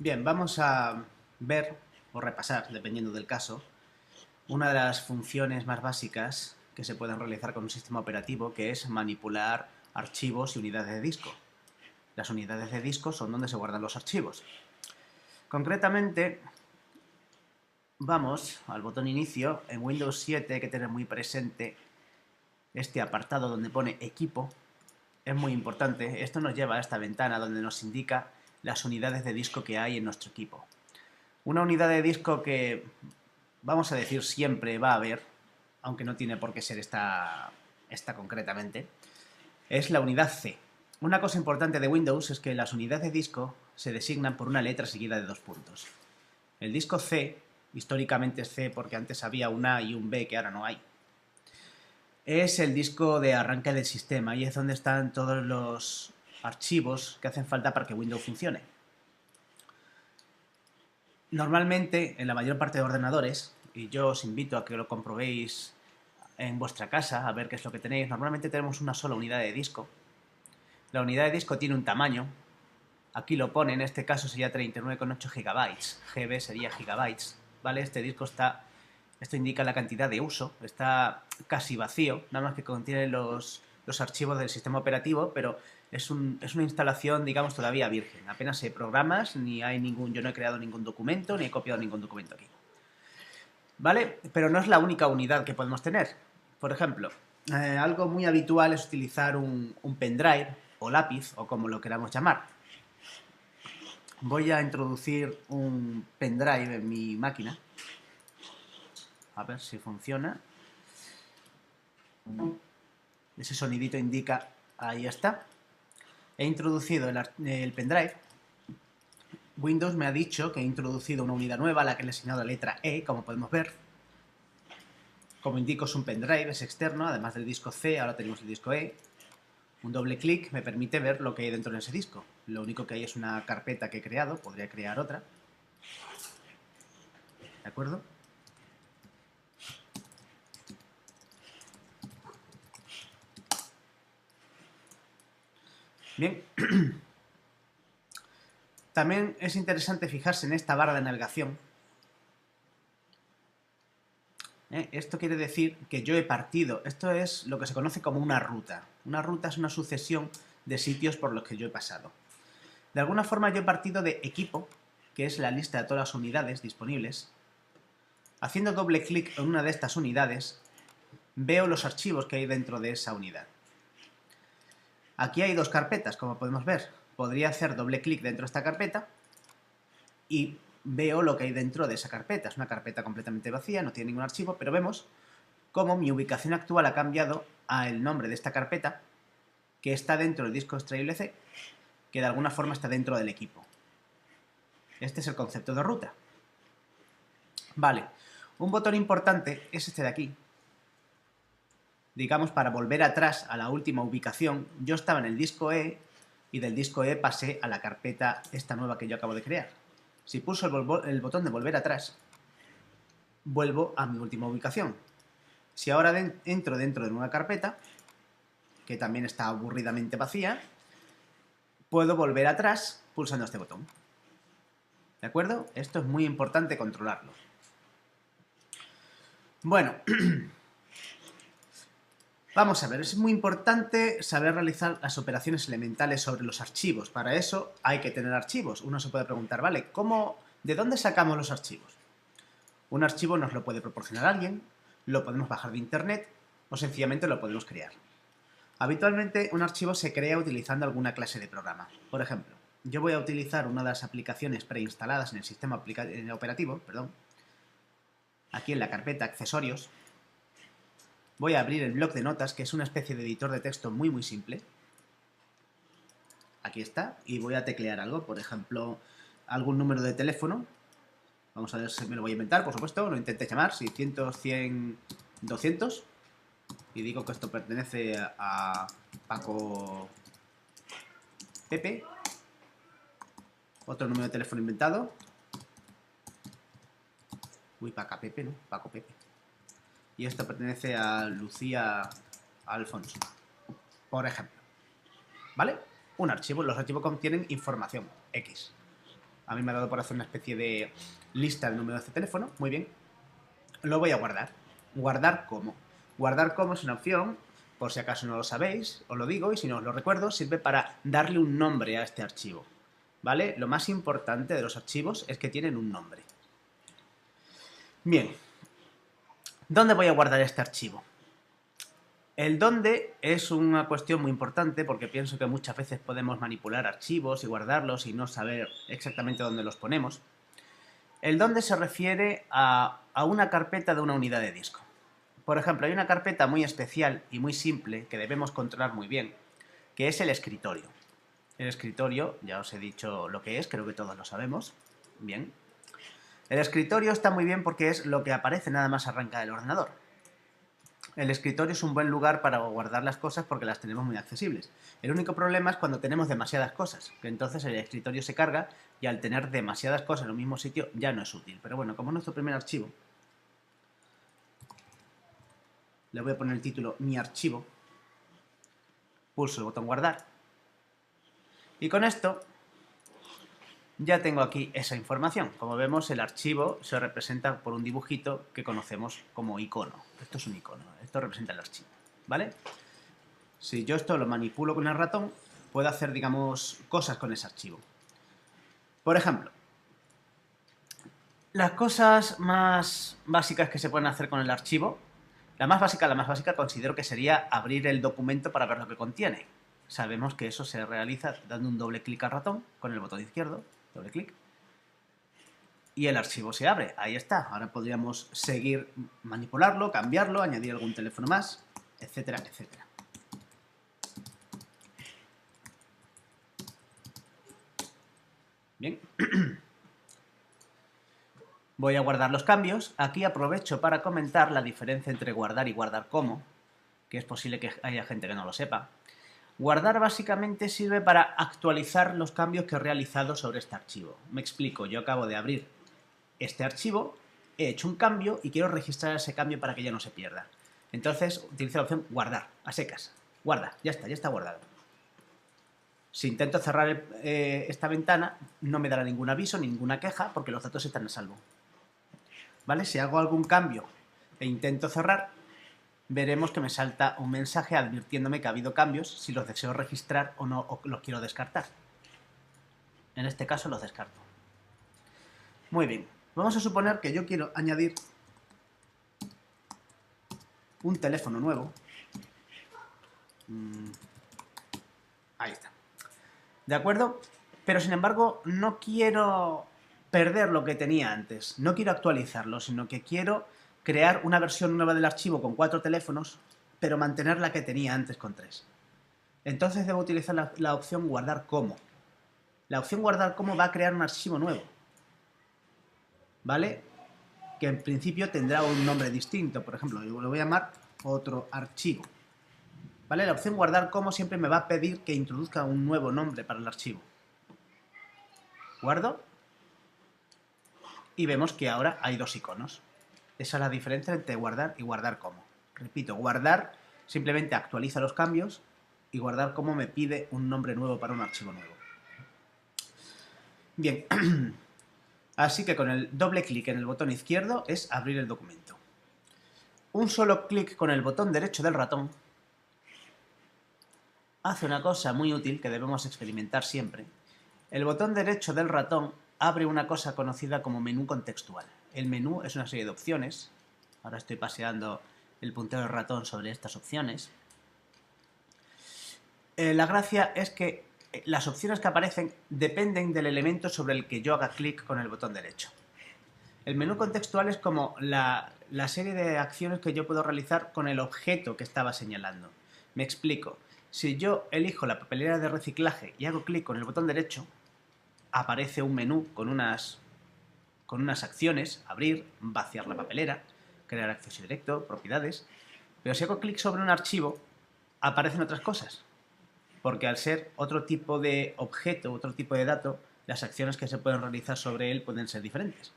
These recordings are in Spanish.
Bien, vamos a ver o repasar, dependiendo del caso, una de las funciones más básicas que se pueden realizar con un sistema operativo, que es manipular archivos y unidades de disco. Las unidades de disco son donde se guardan los archivos. Concretamente, vamos al botón inicio. En Windows 7 hay que tener muy presente este apartado donde pone equipo. Es muy importante. Esto nos lleva a esta ventana donde nos indica las unidades de disco que hay en nuestro equipo. Una unidad de disco que, vamos a decir, siempre va a haber, aunque no tiene por qué ser esta concretamente, es la unidad C. Una cosa importante de Windows es que las unidades de disco se designan por una letra seguida de 2 puntos. El disco C, históricamente es C porque antes había un A y un B que ahora no hay, es el disco de arranque del sistema y es donde están todos los archivos que hacen falta para que Windows funcione. Normalmente, en la mayor parte de ordenadores, y yo os invito a que lo comprobéis en vuestra casa, a ver qué es lo que tenéis, normalmente tenemos una sola unidad de disco. La unidad de disco tiene un tamaño, aquí lo pone, en este caso sería 39,8 GB, GB sería gigabytes, ¿vale? Esto indica la cantidad de uso, está casi vacío, nada más que contiene los archivos del sistema operativo, pero es una instalación, digamos, todavía virgen. Apenas hay programas, ni hay yo no he creado ningún documento, ni he copiado ningún documento aquí. ¿Vale? Pero no es la única unidad que podemos tener. Por ejemplo, algo muy habitual es utilizar un pendrive o lápiz, o como lo queramos llamar. Voy a introducir un pendrive en mi máquina. A ver si funciona. Ese sonidito indica, ahí está. He introducido el pendrive. Windows me ha dicho que he introducido una unidad nueva a la que le he asignado la letra E, como podemos ver. Como indico, es un pendrive, es externo, además del disco C, ahora tenemos el disco E. Un doble clic me permite ver lo que hay dentro de ese disco. Lo único que hay es una carpeta que he creado, podría crear otra. ¿De acuerdo? Bien. También es interesante fijarse en esta barra de navegación. Esto quiere decir que yo he partido. Esto es lo que se conoce como una ruta. Una ruta es una sucesión de sitios por los que yo he pasado. De alguna forma yo he partido de equipo, que es la lista de todas las unidades disponibles. Haciendo doble clic en una de estas unidades, veo los archivos que hay dentro de esa unidad. Aquí hay dos carpetas, como podemos ver. Podría hacer doble clic dentro de esta carpeta y veo lo que hay dentro de esa carpeta. Es una carpeta completamente vacía, no tiene ningún archivo, pero vemos cómo mi ubicación actual ha cambiado al nombre de esta carpeta, que está dentro del disco extraíble C, que de alguna forma está dentro del equipo. Este es el concepto de ruta. Vale, un botón importante es este de aquí. Digamos, para volver atrás a la última ubicación, yo estaba en el disco E y del disco E pasé a la carpeta esta nueva que yo acabo de crear. Si pulso el botón de volver atrás, vuelvo a mi última ubicación. Si ahora entro dentro de una carpeta, que también está aburridamente vacía, puedo volver atrás pulsando este botón. ¿De acuerdo? Esto es muy importante controlarlo. Bueno, vamos a ver, es muy importante saber realizar las operaciones elementales sobre los archivos. Para eso hay que tener archivos. Uno se puede preguntar, ¿vale? ¿De dónde sacamos los archivos? Un archivo nos lo puede proporcionar alguien, lo podemos bajar de internet o sencillamente lo podemos crear. Habitualmente un archivo se crea utilizando alguna clase de programa. Por ejemplo, yo voy a utilizar una de las aplicaciones preinstaladas en el sistema operativo, aquí en la carpeta accesorios. Voy a abrir el bloc de notas, que es una especie de editor de texto muy simple. Aquí está, y voy a teclear algo, por ejemplo, algún número de teléfono. Vamos a ver si me lo voy a inventar, por supuesto, lo intenté llamar, 600, 100, 200. Y digo que esto pertenece a Paco Pepe. Otro número de teléfono inventado. Uy, Paco Pepe, ¿no? Paco Pepe. Y esto pertenece a Lucía Alfonso, por ejemplo. ¿Vale? Un archivo. Los archivos contienen información X. A mí me ha dado por hacer una especie de lista de números de teléfono. Muy bien. Lo voy a guardar. ¿Guardar cómo? Guardar cómo es una opción, por si acaso no lo sabéis, os lo digo, y si no os lo recuerdo, sirve para darle un nombre a este archivo. ¿Vale? Lo más importante de los archivos es que tienen un nombre. Bien. ¿Dónde voy a guardar este archivo? El dónde es una cuestión muy importante porque pienso que muchas veces podemos manipular archivos y guardarlos y no saber exactamente dónde los ponemos. El dónde se refiere a una carpeta de una unidad de disco. Por ejemplo, hay una carpeta muy especial y muy simple que debemos controlar muy bien, que es el escritorio. El escritorio, ya os he dicho lo que es, creo que todos lo sabemos. Bien. El escritorio está muy bien porque es lo que aparece nada más arrancar el ordenador. El escritorio es un buen lugar para guardar las cosas porque las tenemos muy accesibles. El único problema es cuando tenemos demasiadas cosas, que entonces el escritorio se carga y al tener demasiadas cosas en el mismo sitio ya no es útil. Pero bueno, como es nuestro primer archivo, le voy a poner el título Mi archivo, pulso el botón guardar y con esto ya tengo aquí esa información. Como vemos, el archivo se representa por un dibujito que conocemos como icono. Esto es un icono, esto representa el archivo, ¿vale? Si yo esto lo manipulo con el ratón, puedo hacer, digamos, cosas con ese archivo. Por ejemplo, las cosas más básicas que se pueden hacer con el archivo, la más básica considero que sería abrir el documento para ver lo que contiene. Sabemos que eso se realiza dando un doble clic al ratón con el botón izquierdo, doble clic, y el archivo se abre. Ahí está. Ahora podríamos seguir manipularlo, cambiarlo, añadir algún teléfono más, etcétera, etcétera. Bien. Voy a guardar los cambios. Aquí aprovecho para comentar la diferencia entre guardar y guardar como, que es posible que haya gente que no lo sepa. Guardar básicamente sirve para actualizar los cambios que he realizado sobre este archivo. Me explico, yo acabo de abrir este archivo, he hecho un cambio y quiero registrar ese cambio para que ya no se pierda. Entonces utilizo la opción guardar, a secas. Guarda, ya está guardado. Si intento cerrar esta ventana, no me dará ningún aviso, ninguna queja, porque los datos están a salvo. ¿Vale? Si hago algún cambio e intento cerrar, veremos que me salta un mensaje advirtiéndome que ha habido cambios, si los deseo registrar o no, o los quiero descartar. En este caso los descarto. Muy bien, vamos a suponer que yo quiero añadir un teléfono nuevo. Ahí está. ¿De acuerdo? Pero sin embargo no quiero perder lo que tenía antes. No quiero actualizarlo, sino que quiero crear una versión nueva del archivo con 4 teléfonos, pero mantener la que tenía antes con 3. Entonces debo utilizar la opción guardar como. La opción guardar como va a crear un archivo nuevo, ¿vale? Que en principio tendrá un nombre distinto. Por ejemplo, yo lo voy a llamar otro archivo. ¿Vale? La opción guardar como siempre me va a pedir que introduzca un nuevo nombre para el archivo. Guardo. Y vemos que ahora hay 2 iconos. Esa es la diferencia entre guardar y guardar como. Repito, guardar simplemente actualiza los cambios y guardar como me pide un nombre nuevo para un archivo nuevo. Bien, así que con el doble clic en el botón izquierdo es abrir el documento. Un solo clic con el botón derecho del ratón hace una cosa muy útil que debemos experimentar siempre. El botón derecho del ratón abre una cosa conocida como menú contextual. El menú es una serie de opciones. Ahora estoy paseando el puntero del ratón sobre estas opciones. La gracia es que las opciones que aparecen dependen del elemento sobre el que yo haga clic con el botón derecho. El menú contextual es como la serie de acciones que yo puedo realizar con el objeto que estaba señalando. Me explico. Si yo elijo la papelera de reciclaje y hago clic con el botón derecho, aparece un menú con unas acciones: abrir, vaciar la papelera, crear acceso directo, propiedades. Pero si hago clic sobre un archivo, aparecen otras cosas, porque al ser otro tipo de objeto, otro tipo de dato, las acciones que se pueden realizar sobre él pueden ser diferentes.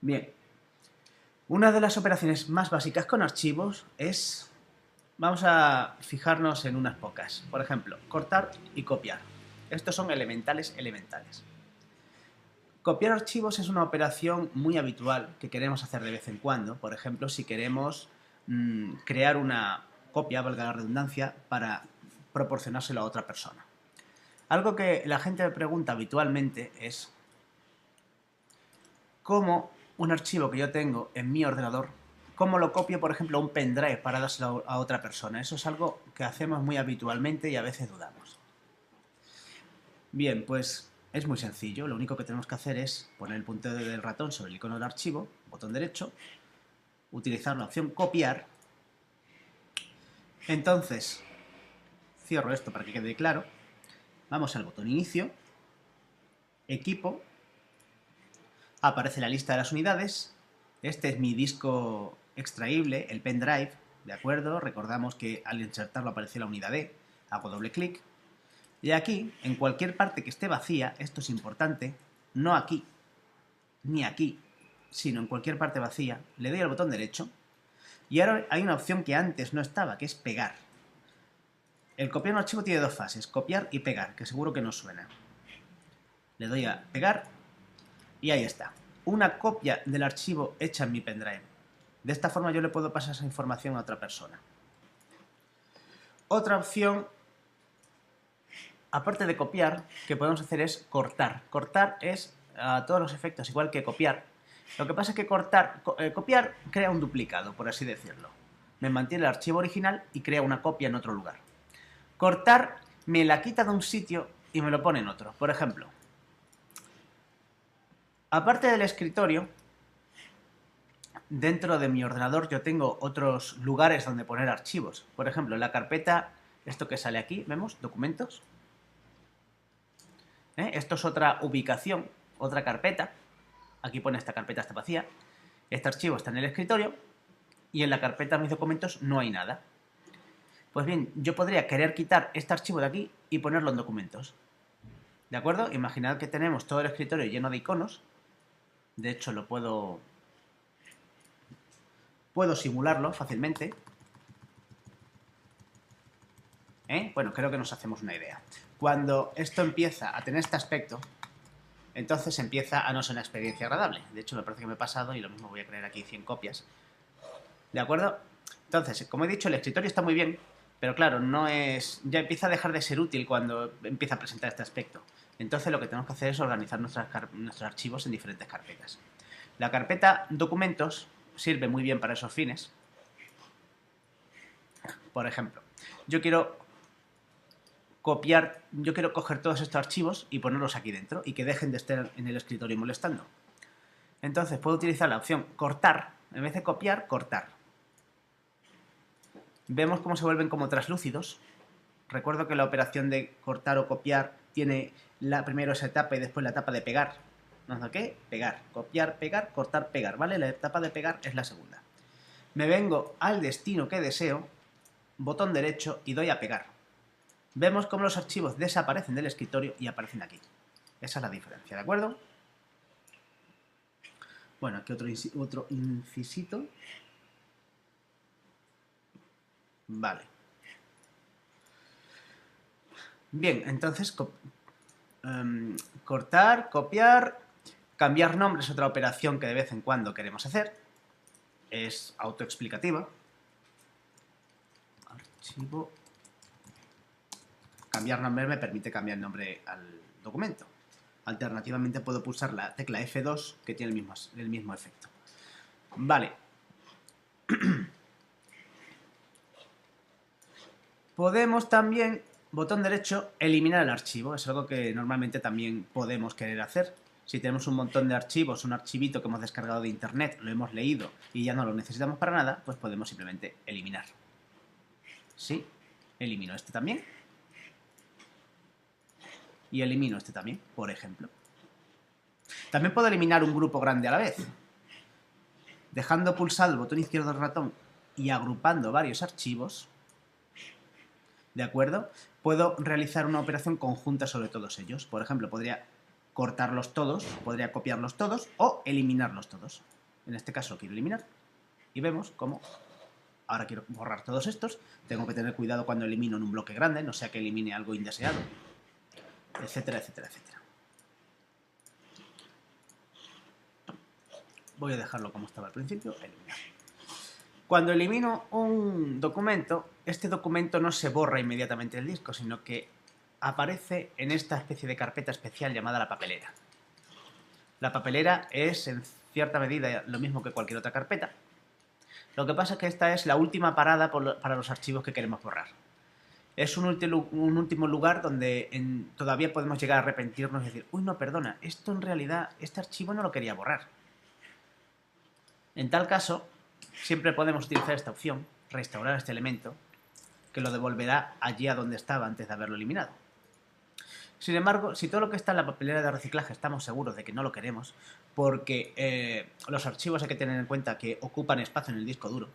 Bien, una de las operaciones más básicas con archivos es... Vamos a fijarnos en unas pocas. Por ejemplo, cortar y copiar. Estos son elementales. Copiar archivos es una operación muy habitual que queremos hacer de vez en cuando. Por ejemplo, si queremos crear una copia, valga la redundancia, para proporcionárselo a otra persona. Algo que la gente me pregunta habitualmente es cómo un archivo que yo tengo en mi ordenador, cómo lo copio, por ejemplo, a un pendrive para dárselo a otra persona. Eso es algo que hacemos muy habitualmente y a veces dudamos. Bien, pues es muy sencillo. Lo único que tenemos que hacer es poner el puntero del ratón sobre el icono del archivo, botón derecho, utilizar la opción copiar. Entonces, cierro esto para que quede claro. Vamos al botón inicio, equipo, aparece la lista de las unidades. Este es mi disco extraíble, el pendrive, ¿de acuerdo? Recordamos que al insertarlo apareció la unidad D. Hago doble clic. Y aquí, en cualquier parte que esté vacía, esto es importante, no aquí, ni aquí, sino en cualquier parte vacía, le doy al botón derecho y ahora hay una opción que antes no estaba, que es pegar. El copiar un archivo tiene dos fases, copiar y pegar, que seguro que no suena. Le doy a pegar y ahí está. Una copia del archivo hecha en mi pendrive. De esta forma yo le puedo pasar esa información a otra persona. Otra opción, aparte de copiar, que podemos hacer es cortar. Cortar es a todos los efectos igual que copiar. Lo que pasa es que copiar crea un duplicado, por así decirlo. Me mantiene el archivo original y crea una copia en otro lugar. Cortar me la quita de un sitio y me lo pone en otro. Por ejemplo, aparte del escritorio, dentro de mi ordenador yo tengo otros lugares donde poner archivos. Por ejemplo, en la carpeta, esto que sale aquí, ¿vemos? Documentos. Esto es otra ubicación, otra carpeta. Aquí pone esta carpeta está vacía. Este archivo está en el escritorio y en la carpeta mis documentos no hay nada. Pues bien, yo podría querer quitar este archivo de aquí y ponerlo en documentos. ¿De acuerdo? Imaginad que tenemos todo el escritorio lleno de iconos. De hecho, puedo simularlo fácilmente. Bueno, creo que nos hacemos una idea. Cuando esto empieza a tener este aspecto, entonces empieza a no ser una experiencia agradable. De hecho, me parece que me he pasado y lo mismo voy a crear aquí 100 copias. ¿De acuerdo? Entonces, como he dicho, el escritorio está muy bien, pero claro, ya empieza a dejar de ser útil cuando empieza a presentar este aspecto. Entonces lo que tenemos que hacer es organizar nuestros archivos en diferentes carpetas. La carpeta documentos sirve muy bien para esos fines. Por ejemplo, yo quiero coger todos estos archivos y ponerlos aquí dentro y que dejen de estar en el escritorio molestando. Entonces puedo utilizar la opción cortar, en vez de copiar, cortar. Vemos cómo se vuelven como traslúcidos. Recuerdo que la operación de cortar o copiar tiene primero esa etapa y después la etapa de pegar. ¿No sé qué? Pegar. Copiar, pegar, cortar, pegar. ¿Vale? La etapa de pegar es la segunda. Me vengo al destino que deseo, botón derecho y doy a pegar. Vemos cómo los archivos desaparecen del escritorio y aparecen aquí. Esa es la diferencia, ¿de acuerdo? Bueno, aquí otro incisito. Vale. Bien, entonces cortar, copiar, cambiar nombre es otra operación que de vez en cuando queremos hacer. Es autoexplicativa. Archivo. Cambiar nombre me permite cambiar el nombre al documento. Alternativamente puedo pulsar la tecla F2 que tiene el mismo efecto. Vale. Podemos también, botón derecho, eliminar el archivo. Es algo que normalmente también podemos querer hacer. Si tenemos un montón de archivos, un archivito que hemos descargado de internet, lo hemos leído y ya no lo necesitamos para nada, pues podemos simplemente eliminar. Sí, elimino este también. Y elimino este también, por ejemplo. También puedo eliminar un grupo grande a la vez. Dejando pulsado el botón izquierdo del ratón y agrupando varios archivos, ¿de acuerdo? Puedo realizar una operación conjunta sobre todos ellos. Por ejemplo, podría cortarlos todos, podría copiarlos todos o eliminarlos todos. En este caso quiero eliminar. Y vemos cómo ahora quiero borrar todos estos. Tengo que tener cuidado cuando elimino en un bloque grande, no sea que elimine algo indeseado, etcétera, etcétera, etcétera. voy a dejarlo como estaba al principio, eliminar. Cuando elimino un documento, este documento no se borra inmediatamente del disco, sino que aparece en esta especie de carpeta especial llamada la papelera. La papelera es, en cierta medida, lo mismo que cualquier otra carpeta. Lo que pasa es que esta es la última parada para los archivos que queremos borrar. Es un último lugar donde todavía podemos llegar a arrepentirnos y decir, uy, no, perdona, esto en realidad, este archivo no lo quería borrar. En tal caso, siempre podemos utilizar esta opción, restaurar este elemento, que lo devolverá allí a donde estaba antes de haberlo eliminado. Sin embargo, si todo lo que está en la papelera de reciclaje estamos seguros de que no lo queremos, porque los archivos hay que tener en cuenta que ocupan espacio en el disco duro,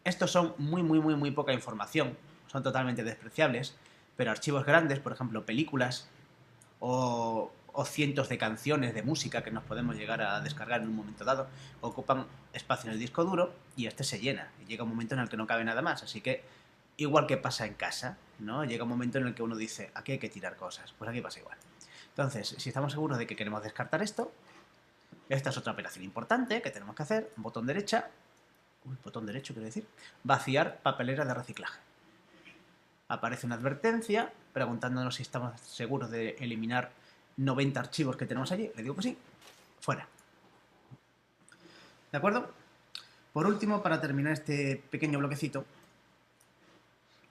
estos son muy poca información, son totalmente despreciables, pero archivos grandes, por ejemplo, películas o cientos de canciones de música que nos podemos llegar a descargar en un momento dado, ocupan espacio en el disco duro y este se llena. Y llega un momento en el que no cabe nada más, así que igual que pasa en casa, ¿no? Llega un momento en el que uno dice, aquí hay que tirar cosas, pues aquí pasa igual. Entonces, si estamos seguros de que queremos descartar esto, esta es otra operación importante que tenemos que hacer, botón derecha, botón derecho quiero decir, vaciar papelera de reciclaje. Aparece una advertencia preguntándonos si estamos seguros de eliminar 90 archivos que tenemos allí. Le digo que sí, fuera. ¿De acuerdo? Por último, para terminar este pequeño bloquecito,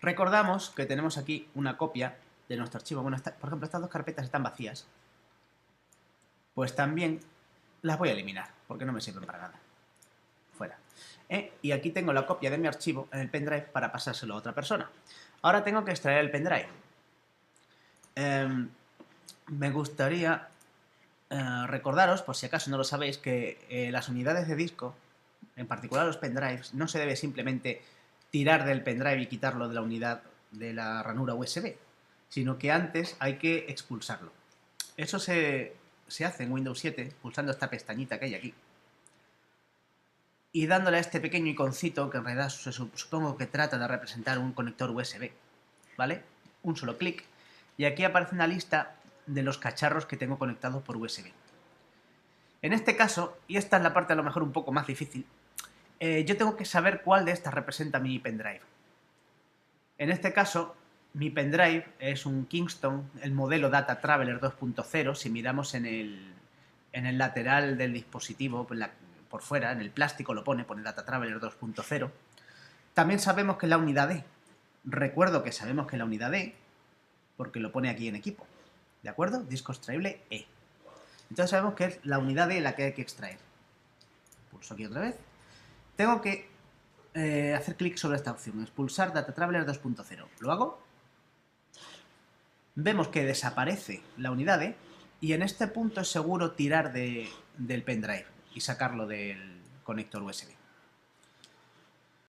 recordamos que tenemos aquí una copia de nuestro archivo. Bueno, por ejemplo, estas dos carpetas están vacías. Pues también las voy a eliminar, porque no me sirven para nada. Fuera. Y aquí tengo la copia de mi archivo en el pendrive para pasárselo a otra persona. Ahora tengo que extraer el pendrive. Me gustaría recordaros, por si acaso no lo sabéis, que las unidades de disco, en particular los pendrives, no se debe simplemente tirar del pendrive y quitarlo de la unidad de la ranura USB, sino que antes hay que expulsarlo. Eso se hace en Windows 7 pulsando esta pestañita que hay aquí y dándole a este pequeño iconcito que en realidad supongo que trata de representar un conector USB, ¿vale? Un solo clic y aquí aparece una lista de los cacharros que tengo conectados por USB. En este caso, y esta es la parte a lo mejor un poco más difícil, yo tengo que saber cuál de estas representa mi pendrive. En este caso, mi pendrive es un Kingston, el modelo Data Traveler 2.0. Si miramos en el lateral del dispositivo, por fuera, en el plástico lo pone Data Traveler 2.0. También sabemos que es la unidad D. Recuerdo que sabemos que es la unidad D, porque lo pone aquí en equipo. ¿De acuerdo? Disco extraíble E. Entonces sabemos que es la unidad D la que hay que extraer. Pulso aquí otra vez. Tengo que hacer clic sobre esta opción, expulsar Data Traveler 2.0. Lo hago. Vemos que desaparece la unidad D y en este punto es seguro tirar del pendrive y sacarlo del conector USB.